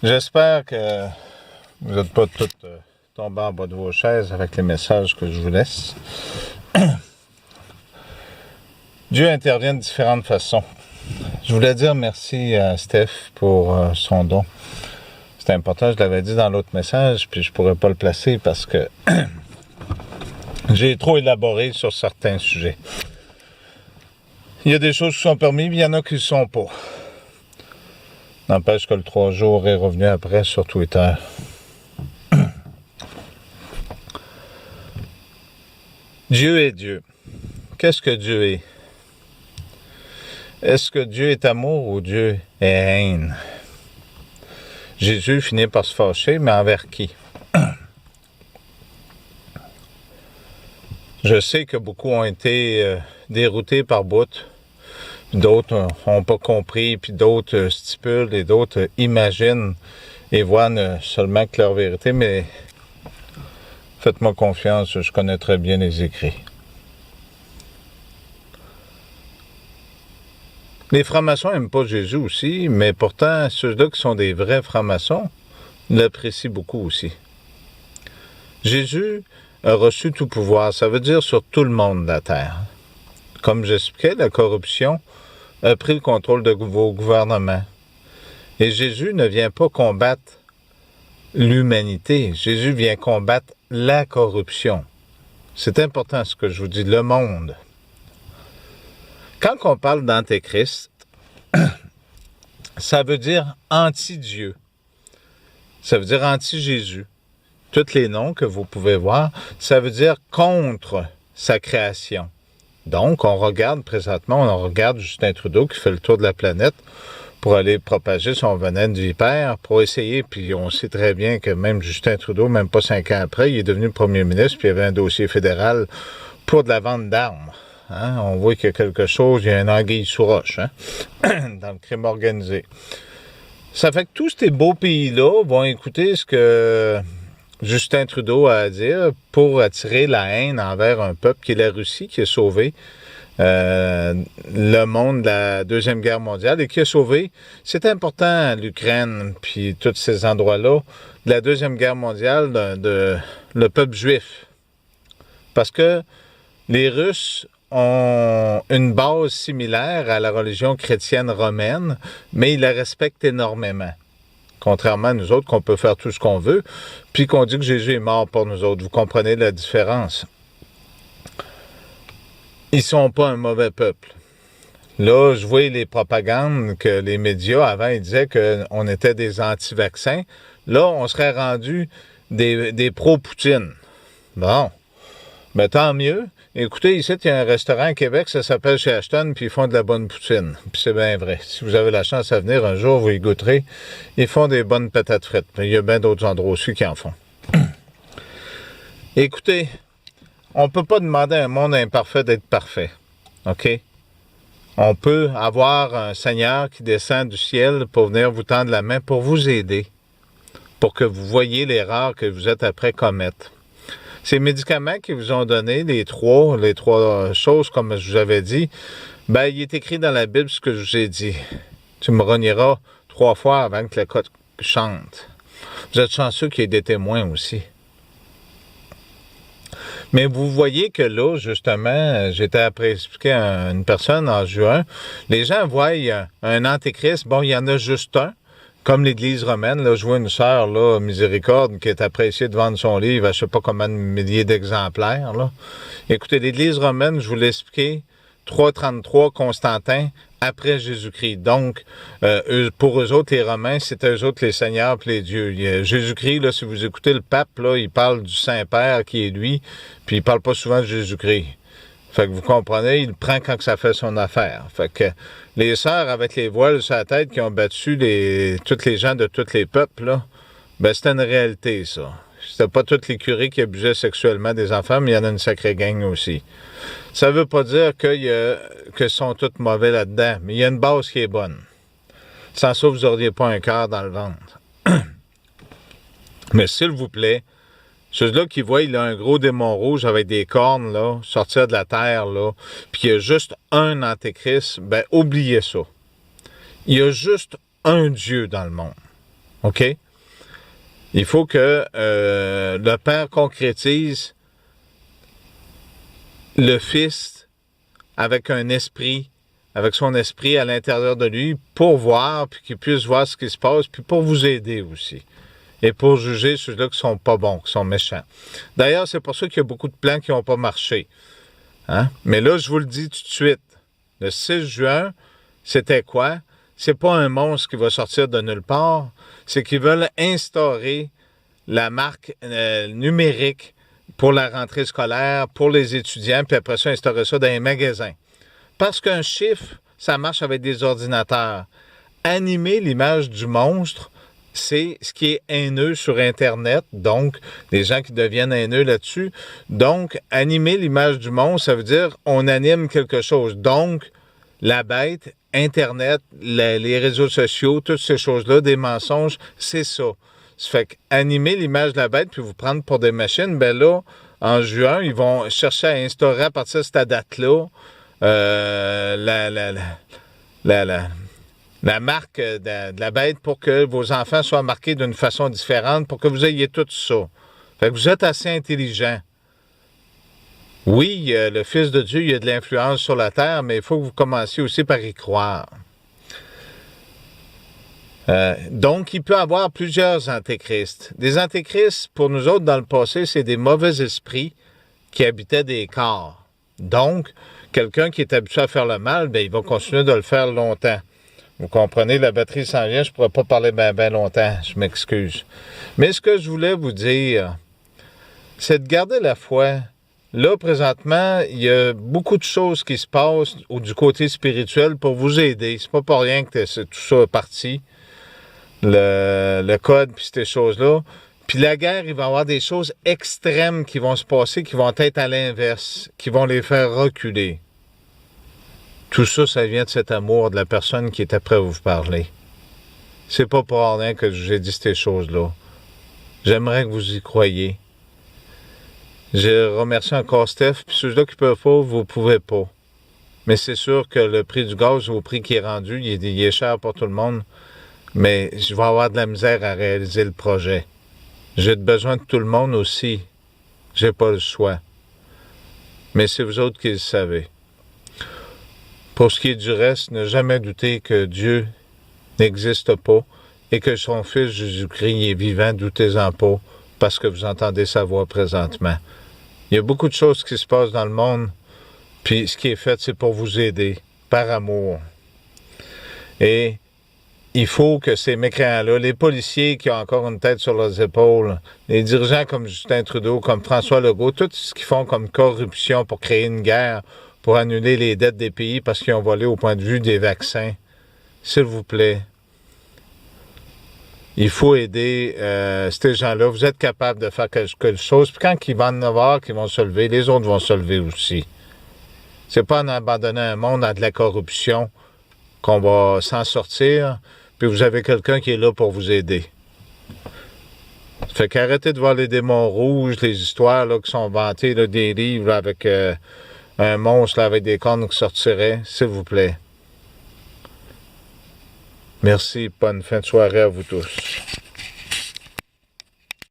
J'espère que vous n'êtes pas toutes tombées en bas de vos chaises avec les messages que je vous laisse. Dieu intervient de différentes façons. Je voulais dire merci à Steph pour son don. C'est important, je l'avais dit dans l'autre message, puis je ne pourrais pas le placer parce que j'ai trop élaboré sur certains sujets. Il y a des choses qui sont permises, mais il y en a qui ne sont pas. N'empêche que le 3 jours est revenu après sur Twitter. Dieu est Dieu. Qu'est-ce que Dieu est? Est-ce que Dieu est amour ou Dieu est haine? Jésus finit par se fâcher, mais envers qui? Je sais que beaucoup ont été déroutés par bout. D'autres n'ont pas compris, puis d'autres stipulent et d'autres imaginent et voient seulement que leur vérité, mais faites-moi confiance, je connais très bien les écrits. Les francs-maçons n'aiment pas Jésus aussi, mais pourtant, ceux-là qui sont des vrais francs-maçons l'apprécient beaucoup aussi. Jésus a reçu tout pouvoir, ça veut dire sur tout le monde de la terre. Comme j'expliquais, la corruption a pris le contrôle de vos gouvernements. Et Jésus ne vient pas combattre l'humanité, Jésus vient combattre la corruption. C'est important ce que je vous dis, le monde. Quand on parle d'antéchrist, ça veut dire anti-Dieu. Ça veut dire anti-Jésus. Tous les noms que vous pouvez voir, ça veut dire contre sa création. Donc, on regarde Justin Trudeau qui fait le tour de la planète pour aller propager son venin de vipère, pour essayer, puis on sait très bien que même Justin Trudeau, même pas 5 ans après, il est devenu premier ministre, puis il y avait un dossier fédéral pour de la vente d'armes. Hein? On voit qu'il y a quelque chose, il y a un anguille sous roche, hein? Dans le crime organisé. Ça fait que tous ces beaux pays-là vont écouter ce que Justin Trudeau a à dire pour attirer la haine envers un peuple qui est la Russie, qui a sauvé le monde de la Deuxième Guerre mondiale et qui a sauvé, c'est important, l'Ukraine, puis tous ces endroits-là, de la Deuxième Guerre mondiale, le peuple juif. Parce que les Russes ont une base similaire à la religion chrétienne romaine, mais ils la respectent énormément. Contrairement à nous autres, qu'on peut faire tout ce qu'on veut, puis qu'on dit que Jésus est mort pour nous autres. Vous comprenez la différence? Ils sont pas un mauvais peuple. Là, je vois les propagandes que les médias, avant, ils disaient qu'on était des anti-vaccins. Là, on serait rendu des pro-Poutine. Bon, mais tant mieux. Écoutez, ici, il y a un restaurant à Québec, ça s'appelle chez Ashton, puis ils font de la bonne poutine. Puis c'est bien vrai. Si vous avez la chance à venir un jour, vous y goûterez. Ils font des bonnes patates frites. Mais il y a bien d'autres endroits aussi qui en font. Écoutez, on ne peut pas demander à un monde imparfait d'être parfait. OK? On peut avoir un Seigneur qui descend du ciel pour venir vous tendre la main, pour vous aider, pour que vous voyiez l'erreur que vous êtes après commettre. Ces médicaments qu'ils vous ont donnés, les trois choses, comme je vous avais dit, ben, il est écrit dans la Bible ce que je vous ai dit. Tu me renieras 3 fois avant que la cote chante. Vous êtes chanceux qu'il y ait des témoins aussi. Mais vous voyez que là, justement, j'étais après expliquer à une personne en juin, les gens voient un antéchrist, bon, il y en a juste un. Comme l'Église romaine, là, je vois une sœur, là, Miséricorde, qui est appréciée de vendre son livre à je ne sais pas combien de milliers d'exemplaires, là. Écoutez, l'Église romaine, je vous l'ai expliqué, 333 Constantin, après Jésus-Christ. Donc, pour eux autres, les Romains, c'était eux autres les seigneurs et les dieux. Jésus-Christ, là, si vous écoutez le pape, là, il parle du Saint-Père qui est lui, puis il parle pas souvent de Jésus-Christ. Fait que vous comprenez, il prend quand ça fait son affaire. Fait que les sœurs avec les voiles sur la tête qui ont battu tous les gens de tous les peuples, là, ben c'était une réalité, ça. C'était pas tous les curés qui abusaient sexuellement des enfants, mais il y en a une sacrée gang aussi. Ça veut pas dire que sont tous mauvais là-dedans, mais il y a une base qui est bonne. Sans ça, vous n'auriez pas un cœur dans le ventre. Mais s'il vous plaît, ceux-là qui voient, il a un gros démon rouge avec des cornes, là, sortir de la terre, là, puis il y a juste un antéchrist, ben, oubliez ça. Il y a juste un Dieu dans le monde. OK? Il faut que le Père concrétise le Fils avec un esprit, avec son esprit à l'intérieur de lui pour voir, puis qu'il puisse voir ce qui se passe, puis pour vous aider aussi. Et pour juger ceux-là qui sont pas bons, qui sont méchants. D'ailleurs, c'est pour ça qu'il y a beaucoup de plans qui n'ont pas marché. Hein? Mais là, je vous le dis tout de suite. Le 6 juin, c'était quoi? C'est pas un monstre qui va sortir de nulle part. C'est qu'ils veulent instaurer la marque numérique pour la rentrée scolaire, pour les étudiants, puis après ça, instaurer ça dans les magasins. Parce qu'un chiffre, ça marche avec des ordinateurs. Animer l'image du monstre, c'est ce qui est haineux sur Internet, donc les gens qui deviennent haineux là-dessus. Donc, animer l'image du monstre, ça veut dire on anime quelque chose. Donc, la bête, Internet, les réseaux sociaux, toutes ces choses-là, des mensonges, c'est ça. Ça fait qu'animer l'image de la bête puis vous prendre pour des machines, ben là, en juin, ils vont chercher à instaurer à partir de cette date-là la marque de la bête pour que vos enfants soient marqués d'une façon différente, pour que vous ayez tout ça. Fait que vous êtes assez intelligent. Oui, le Fils de Dieu, il y a de l'influence sur la terre, mais il faut que vous commenciez aussi par y croire. Donc, il peut y avoir plusieurs antéchrists. Des antéchrists, pour nous autres, dans le passé, c'est des mauvais esprits qui habitaient des corps. Donc, quelqu'un qui est habitué à faire le mal, bien, il va continuer de le faire longtemps. Vous comprenez, la batterie s'en vient, je ne pourrais pas parler bien longtemps, je m'excuse. Mais ce que je voulais vous dire, c'est de garder la foi. Là, présentement, il y a beaucoup de choses qui se passent du côté spirituel pour vous aider. C'est pas pour rien que tout ça est parti. Le code, puis ces choses-là. Puis la guerre, il va y avoir des choses extrêmes qui vont se passer, qui vont être à l'inverse, qui vont les faire reculer. Tout ça, ça vient de cet amour de la personne qui est après à vous parler. C'est pas pour rien que j'ai dit ces choses-là. J'aimerais que vous y croyiez. Je remercie encore Steph, puis ceux-là qui peuvent pas, vous pouvez pas. Mais c'est sûr que le prix du gaz, au prix qui est rendu, il est cher pour tout le monde. Mais je vais avoir de la misère à réaliser le projet. J'ai besoin de tout le monde aussi. J'ai pas le choix. Mais c'est vous autres qui le savez. Pour ce qui est du reste, ne jamais douter que Dieu n'existe pas et que son Fils Jésus-Christ est vivant, doutez-en pas, parce que vous entendez sa voix présentement. Il y a beaucoup de choses qui se passent dans le monde, puis ce qui est fait, c'est pour vous aider, par amour. Et il faut que ces mécréants-là, les policiers qui ont encore une tête sur leurs épaules, les dirigeants comme Justin Trudeau, comme François Legault, tout ce qu'ils font comme corruption pour créer une guerre, pour annuler les dettes des pays parce qu'ils ont volé au point de vue des vaccins, s'il vous plaît, il faut aider ces gens-là. Vous êtes capables de faire quelque chose. Puis quand ils vont en avoir, qu'ils vont se lever, les autres vont se lever aussi. C'est pas en abandonnant un monde à de la corruption qu'on va s'en sortir, puis vous avez quelqu'un qui est là pour vous aider. Fait qu'arrêtez de voir les démons rouges, les histoires là, qui sont vantées, là, des livres là, avec un monstre là, avec des cornes qui sortiraient, s'il vous plaît. Merci, bonne fin de soirée à vous tous.